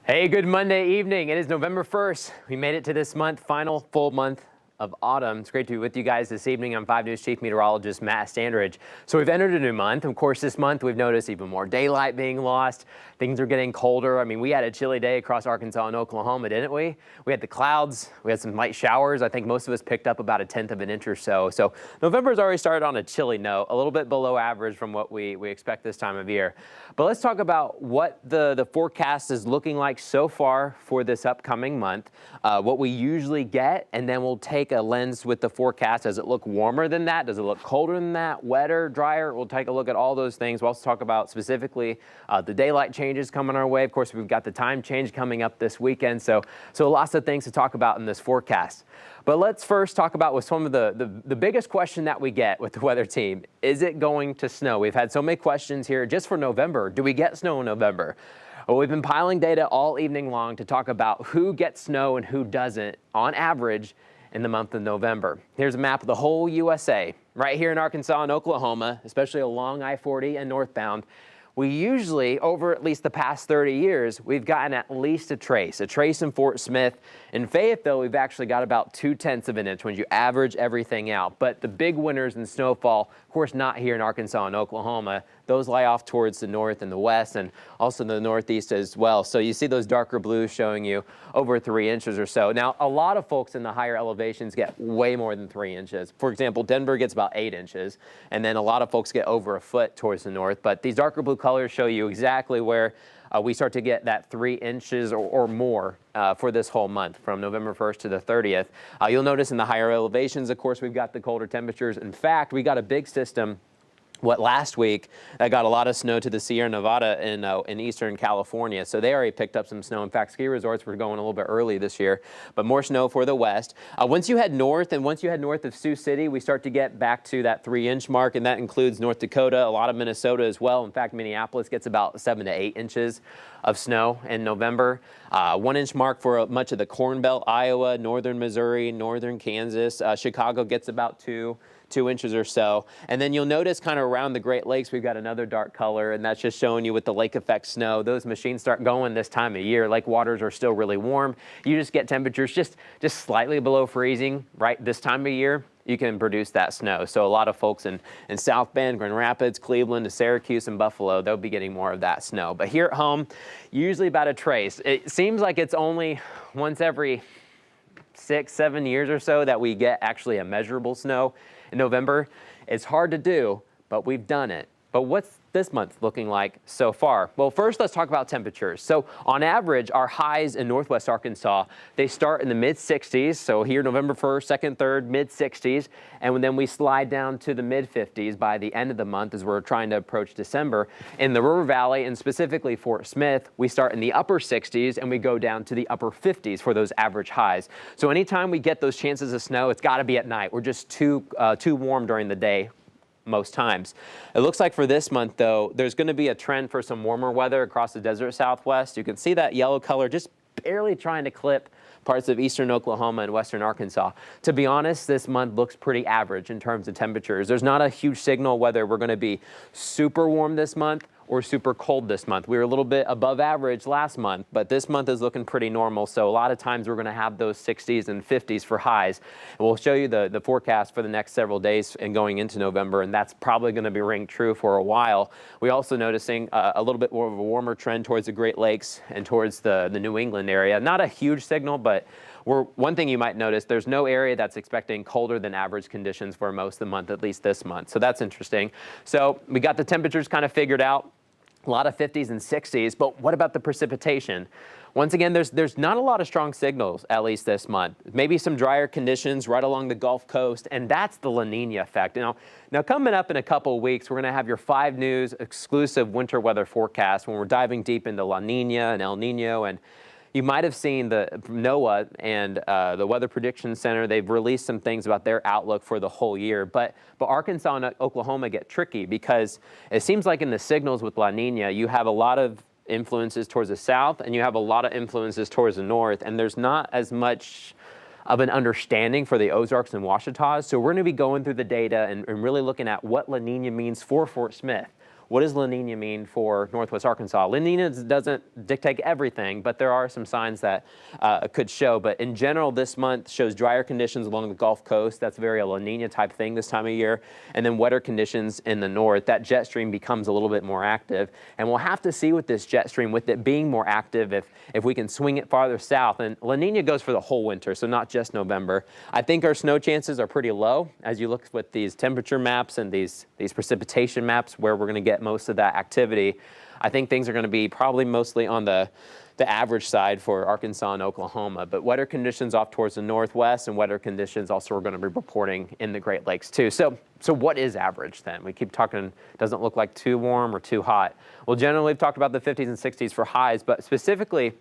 Hey, good Monday evening. It is November 1st. We made it to this month, final full month of autumn. It's great to be with you guys this evening. I'm 5 News Chief Meteorologist Matt Standridge. So we've entered a new month. Of course, this month we've noticed even more daylight being lost. Things are getting colder. I mean, we had a chilly day across Arkansas and Oklahoma, didn't we? We had the clouds. We had some light showers. I think most of us picked up about 1/10 of an inch or so. So November's already started on a chilly note, a little bit below average from what we expect this time of year. But let's talk about what the forecast is looking like so far for this upcoming month, what we usually get, and then we'll take a lens with the forecast. Does it look warmer than that? Does it look colder than that? Wetter, drier? We'll take a look at all those things. We'll also talk about specifically the daylight changes coming our way. Of course, we've got the time change coming up this weekend. So lots of things to talk about in this forecast. But let's first talk about with some of the biggest question that we get with the weather team. Is it going to snow? We've had so many questions here just for November. Do we get snow in November? Well, we've been piling data all evening long to talk about who gets snow and who doesn't on average in the month of November. Here's a map of the whole USA. Right here in Arkansas and Oklahoma, especially along I-40 and northbound, we usually, over at least the past 30 years, we've gotten at least a trace in Fort Smith. In Fayetteville, we've actually got about 2/10 of an inch when you average everything out. But the big winners in snowfall, of course, not here in Arkansas and Oklahoma. Those lie off towards the north and the west and also the northeast as well. So you see those darker blues showing you over 3 inches or so. Now, a lot of folks in the higher elevations get way more than 3 inches. For example, Denver gets about 8 inches, and then a lot of folks get over a foot towards the north. But these darker blue colors show you exactly where we start to get that 3 inches or more for this whole month from November 1st to the 30th. You'll notice in the higher elevations, of course, we've got the colder temperatures. In fact, we got a big system last week that got a lot of snow to the Sierra Nevada in eastern California. So they already picked up some snow. In fact, ski resorts were going a little bit early this year, but more snow for the west. Once you head north of Sioux City, we start to get back to that 3-inch mark, and that includes North Dakota, a lot of Minnesota as well. In fact, Minneapolis gets about 7 to 8 inches of snow in November. 1-inch mark for much of the Corn Belt, Iowa, northern Missouri, northern Kansas. Chicago gets about 2 inches or so. And then you'll notice kind of around the Great Lakes, we've got another dark color, and that's just showing you with the lake effect snow. Those machines start going this time of year. Lake waters are still really warm. You just get temperatures just slightly below freezing right this time of year. You can produce that snow. So a lot of folks in South Bend, Grand Rapids, Cleveland, Syracuse, and Buffalo, they'll be getting more of that snow. But here at home, usually about a trace. It seems like it's only once every 6-7 years or so that we get actually a measurable snow in November. It's hard to do, but we've done it. But what's this month looking like so far? Well, first let's talk about temperatures. So on average, our highs in northwest Arkansas, they start in the mid-60s. So here November 1st, 2nd, 3rd, mid-60s. And then we slide down to the mid-50s by the end of the month as we're trying to approach December. In the River Valley and specifically Fort Smith, we start in the upper 60s and we go down to the upper 50s for those average highs. So anytime we get those chances of snow, it's got to be at night. We're just too warm during the day most times. It looks like for this month, though, there's going to be a trend for some warmer weather across the desert Southwest. You can see that yellow color just barely trying to clip parts of eastern Oklahoma and western Arkansas. To be honest, this month looks pretty average in terms of temperatures. There's not a huge signal whether we're going to be super warm this month or super cold this month. We were a little bit above average last month, but this month is looking pretty normal. So a lot of times we're going to have those 60s and 50s for highs. And we'll show you the forecast for the next several days and going into November, and that's probably going to be ring true for a while. We also noticing a little bit more of a warmer trend towards the Great Lakes and towards the New England area. Not a huge signal, but one thing you might notice, there's no area that's expecting colder than average conditions for most of the month, at least this month. So that's interesting. So we got the temperatures kind of figured out. A lot of 50s and 60s, but what about the precipitation? Once again, there's not a lot of strong signals, at least this month. Maybe some drier conditions right along the Gulf Coast, and that's the La Nina effect. Now coming up in a couple of weeks, we're going to have your 5 News exclusive winter weather forecast when we're diving deep into La Nina and El Nino. And you might have seen NOAA and the Weather Prediction Center. They've released some things about their outlook for the whole year. But Arkansas and Oklahoma get tricky because it seems like in the signals with La Nina, you have a lot of influences towards the south and you have a lot of influences towards the north. And there's not as much of an understanding for the Ozarks and Ouachitas. So we're going to be going through the data and really looking at what La Nina means for Fort Smith. what does La Nina mean for Northwest Arkansas? La Nina doesn't dictate everything, but there are some signs that could show. But in general, this month shows drier conditions along the Gulf Coast. That's very a La Nina type thing this time of year. And then wetter conditions in the north. That jet stream becomes a little bit more active. And we'll have to see with this jet stream, with it being more active, if we can swing it farther south. And La Nina goes for the whole winter, so not just November. I think our snow chances are pretty low as you look with these temperature maps and these precipitation maps where we're going to get most of that activity. I think things are going to be probably mostly on the average side for Arkansas and Oklahoma, but wetter conditions off towards the northwest and wetter conditions also we're going to be reporting in the Great Lakes too. So what is average then? We keep talking, doesn't look like too warm or too hot. Well, generally we've talked about the 50s and 60s for highs, but specifically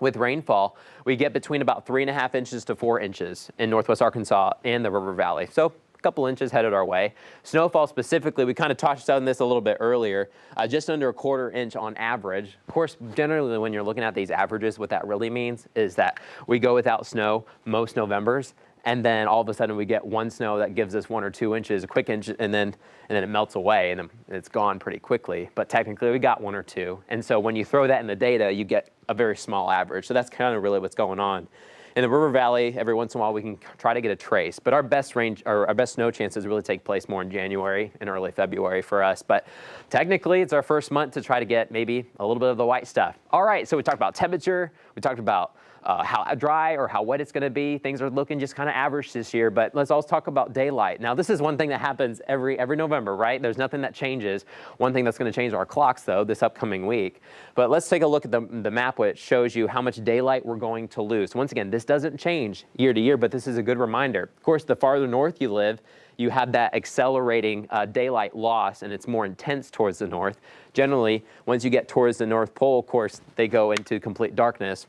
with rainfall, we get between about 3.5 inches to 4 inches in Northwest Arkansas and the River Valley. So a couple inches headed our way. Snowfall specifically, we kind of touched on this a little bit earlier, just under 1/4 inch on average. Of course, generally when you're looking at these averages, what that really means is that we go without snow most Novembers, and then all of a sudden we get one snow that gives us 1 or 2 inches, a quick inch, and then it melts away and then it's gone pretty quickly. But technically we got 1 or 2. And so when you throw that in the data, you get a very small average. So that's kind of really what's going on. In the River Valley, every once in a while we can try to get a trace, but our best range or our best snow chances really take place more in January and early February for us. But technically it's our first month to try to get maybe a little bit of the white stuff. All right, so we talked about temperature, we talked about how dry or how wet it's going to be. Things are looking just kind of average this year, but let's also talk about daylight. Now, this is one thing that happens every November, right? There's nothing that changes. One thing that's going to change our clocks, though, this upcoming week. But let's take a look at the map, which shows you how much daylight we're going to lose. Once again, this doesn't change year to year, but this is a good reminder. Of course, the farther north you live, you have that accelerating daylight loss, and it's more intense towards the north. Generally, once you get towards the North Pole, of course, they go into complete darkness.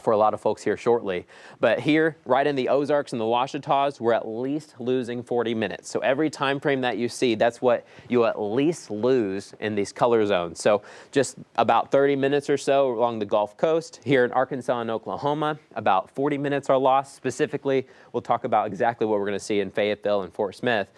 For a lot of folks here shortly. But here, right in the Ozarks and the Ouachitas, we're at least losing 40 minutes. So every time frame that you see, that's what you at least lose in these color zones. So just about 30 minutes or so along the Gulf Coast. Here in Arkansas and Oklahoma, about 40 minutes are lost. Specifically, we'll talk about exactly what we're going to see in Fayetteville and Fort Smith.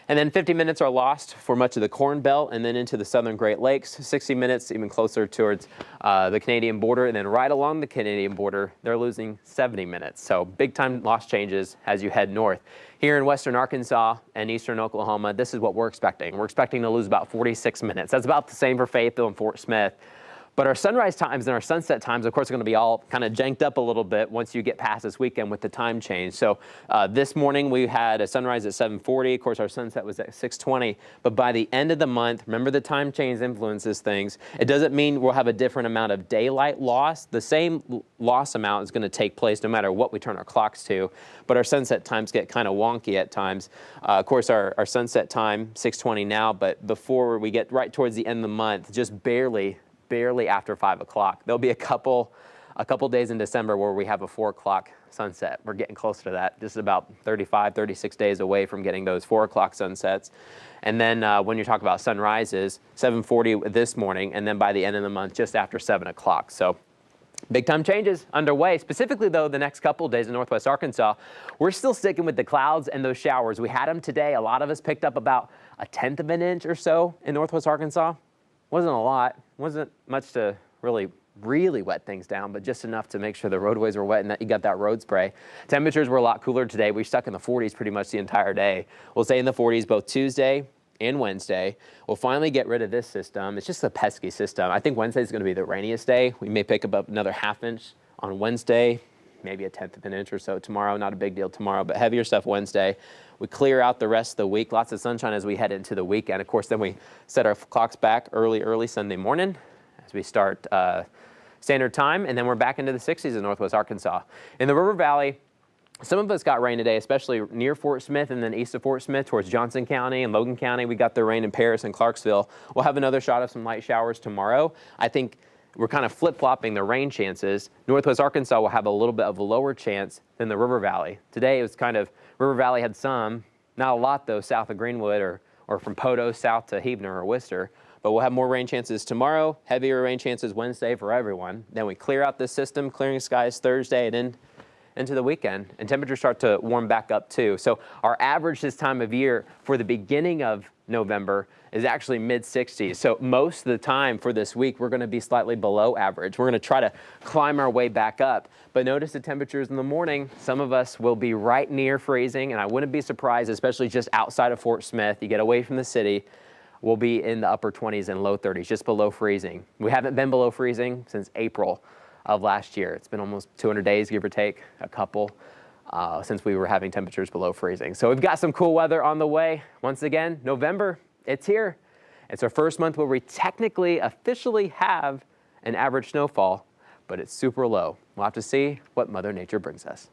And then 50 minutes are lost for much of the Corn Belt and then into the southern Great Lakes. 60 minutes even closer towards the Canadian border. And then right along the Canadian border, they're losing 70 minutes. So big time loss changes as you head north. Here in western Arkansas and eastern Oklahoma, this is what we're expecting. We're expecting to lose about 46 minutes. That's about the same for Fayetteville and Fort Smith. But our sunrise times and our sunset times, of course, are going to be all kind of janked up a little bit once you get past this weekend with the time change. So this morning we had a sunrise at 7:40. Of course, our sunset was at 6:20. But by the end of the month, remember the time change influences things. It doesn't mean we'll have a different amount of daylight loss. The same loss amount is going to take place no matter what we turn our clocks to. But our sunset times get kind of wonky at times. Of course, our sunset time, 6:20 now, but before we get right towards the end of the month, just barely after 5 o'clock. There'll be a couple days in December where we have a 4 o'clock sunset. We're getting closer to that, just about 35, 36 days away from getting those 4 o'clock sunsets. And then when you talk about sunrises, 7:40 this morning, and then by the end of the month, just after 7 o'clock. So big time changes underway. Specifically, though, the next couple of days in Northwest Arkansas, we're still sticking with the clouds and those showers. We had them today. A lot of us picked up about 1/10 of an inch or so in Northwest Arkansas. Wasn't a lot. Wasn't much to really wet things down, but just enough to make sure the roadways were wet and that you got that road spray. Temperatures were a lot cooler today. We stuck in the 40s pretty much the entire day. We'll stay in the 40s both Tuesday and Wednesday. We'll finally get rid of this system. It's just a pesky system. I think Wednesday is going to be the rainiest day. We may pick up another 1/2 inch on Wednesday, maybe 1/10 of an inch or so tomorrow. Not a big deal tomorrow, but heavier stuff Wednesday. We clear out the rest of the week. Lots of sunshine as we head into the weekend. Of course, then we set our clocks back early Sunday morning as we start standard time, and then we're back into the 60s in Northwest Arkansas. In the River Valley, some of us got rain today, especially near Fort Smith and then east of Fort Smith towards Johnson County and Logan County. We got the rain in Paris and Clarksville. We'll have another shot of some light showers tomorrow. I think we're kind of flip-flopping the rain chances. Northwest Arkansas will have a little bit of a lower chance than the River Valley. Today it was kind of, River Valley had some, not a lot though, south of Greenwood or from Poto south to Heavener or Worcester. But we'll have more rain chances tomorrow, heavier rain chances Wednesday for everyone. Then we clear out this system, clearing skies Thursday, and into the weekend, and temperatures start to warm back up too. So our average this time of year for the beginning of November is actually mid-60s. So most of the time for this week, we're going to be slightly below average. We're going to try to climb our way back up. But notice the temperatures in the morning, some of us will be right near freezing, and I wouldn't be surprised, especially just outside of Fort Smith, you get away from the city, we'll be in the upper 20s and low 30s, just below freezing. We haven't been below freezing since April of last year. It's been almost 200 days, give or take, a couple, since we were having temperatures below freezing. So we've got some cool weather on the way. Once again, November, it's here. It's our first month where we technically, officially have an average snowfall, but it's super low. We'll have to see what Mother Nature brings us.